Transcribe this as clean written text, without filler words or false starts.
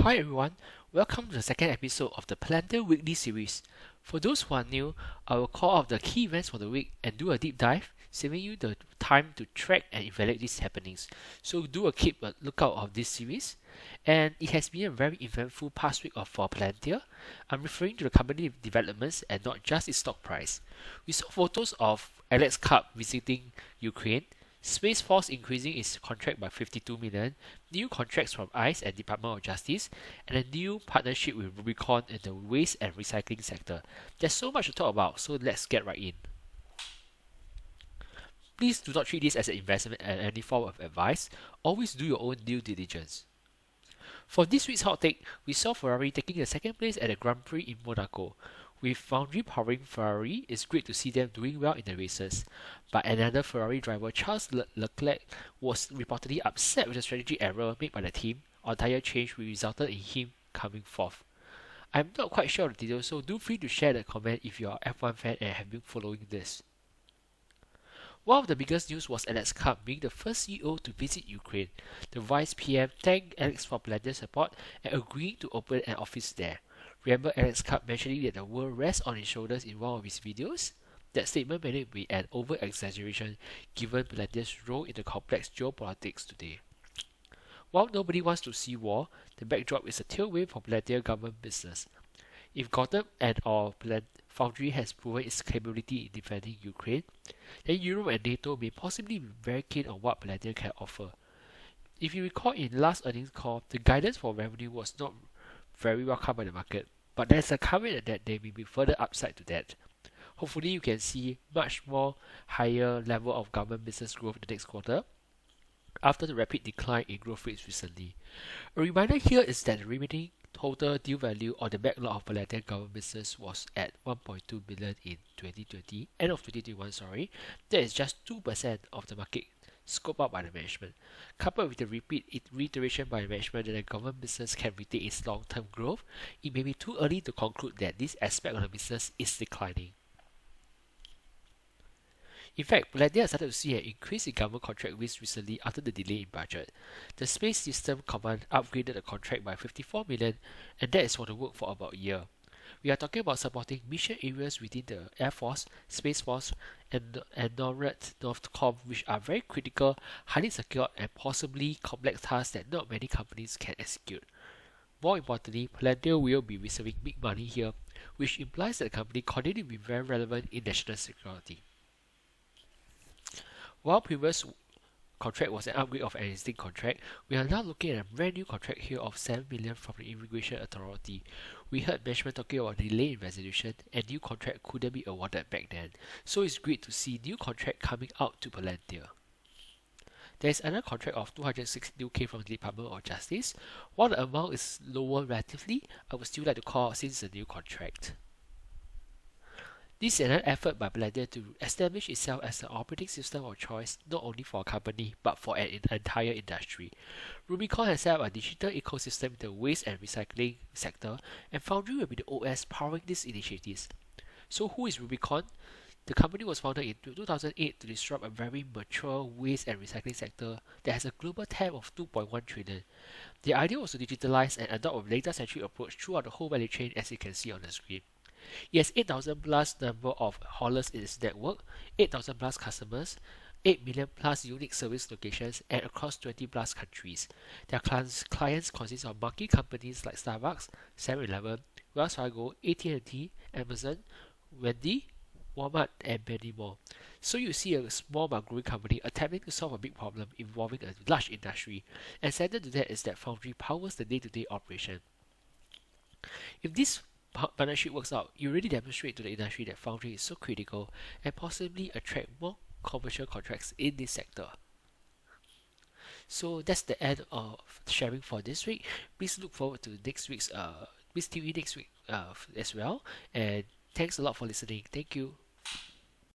Hi everyone, welcome to the second episode of the Palantir Weekly Series. For those who are new, I will call out the key events for the week and do a deep dive, saving you the time to track and evaluate these happenings. So keep a lookout of this series. And it has been a very eventful past week for Palantir. I'm referring to the company developments and not just its stock price. We saw photos of Alex Karp visiting Ukraine, Space Force increasing its contract by 52 million, new contracts from ICE and Department of Justice, and a new partnership with Rubicon in the waste and recycling sector. There's so much to talk about, so let's get right in. Please do not treat this as an investment and any form of advice. Always do your own due diligence. For this week's hot take, we saw Ferrari taking the second place at the Grand Prix in Monaco. With Foundry powering Ferrari, it's great to see them doing well in the races. But another Ferrari driver, Charles Leclerc, was reportedly upset with the strategy error made by the team on tyre change, which resulted in him coming fourth. I'm not quite sure of the details, so do feel to share the comment if you're an F1 fan and have been following this. One of the biggest news was Alex Karp being the first CEO to visit Ukraine. The Vice PM thanked Alex for Palantir's support and agreeing to open an office there. Remember Alex Karp mentioning that the world rests on his shoulders in one of his videos? That statement may be an over-exaggeration given Palantir's role in the complex geopolitics today. While nobody wants to see war, the backdrop is a tailwind for Palantir government business. If Gotham and/or Foundry has proven its capability in defending Ukraine, then Europe and NATO may possibly be very keen on what Palantir can offer. If you recall in last earnings call, the guidance for revenue was not very welcome by the market, but there's a caveat that there may be further upside to that. Hopefully you can see much more higher level of government business growth in the next quarter after the rapid decline in growth rates recently. A reminder here is that the remaining total deal value or the backlog of Palantir government business was at 1.2 billion in 2020, end of 2021, sorry. That is just 2% of the market scoped out by the management. Coupled with the reiteration by the management that the government business can retain its long-term growth, it may be too early to conclude that this aspect of the business is declining. In fact, Palantir has started to see an increase in government contract wins recently after the delay in budget. The Space System Command upgraded the contract by 54 million, and that is for the work for about a year. We are talking about supporting mission areas within the Air Force, Space Force, and NORAD Northcom, which are very critical, highly secured, and possibly complex tasks that not many companies can execute. More importantly, Palantir will be receiving big money here, which implies that the company continues to be very relevant in national security. While previous contract was an upgrade of an existing contract, we are now looking at a brand new contract here of 7 million from the Immigration Authority. We heard management talking about delay in resolution and new contract couldn't be awarded back then, so it's great to see new contract coming out to Palantir. There is another contract of 262k from the Department of Justice. While the amount is lower relatively, I would still like to call out since it's a new contract. This is another effort by Palantir to establish itself as an operating system of choice not only for a company but for an entire industry. Rubicon has set up a digital ecosystem in the waste and recycling sector, and Foundry will be the OS powering these initiatives. So who is Rubicon? The company was founded in 2008 to disrupt a very mature waste and recycling sector that has a global TAM of 2.1 trillion. The idea was to digitalize and adopt a data-centric approach throughout the whole value chain, as you can see on the screen. It has 8,000 plus number of haulers in its network, 8,000 plus customers, 8 million plus unique service locations, and across 20 plus countries. Their clients consist of marquee companies like Starbucks, 7-Eleven, Wells Fargo, AT&T, Amazon, Wendy, Walmart, and many more. So you see a small but growing company attempting to solve a big problem involving a large industry, and centered to that is that Foundry powers the day-to-day operation. If this partnership works out, you really demonstrate to the industry that Foundry is so critical and possibly attract more commercial contracts in this sector. So that's the end of sharing for this week. Please look forward to next week's please tune in next week as well, and thanks a lot for listening. Thank you.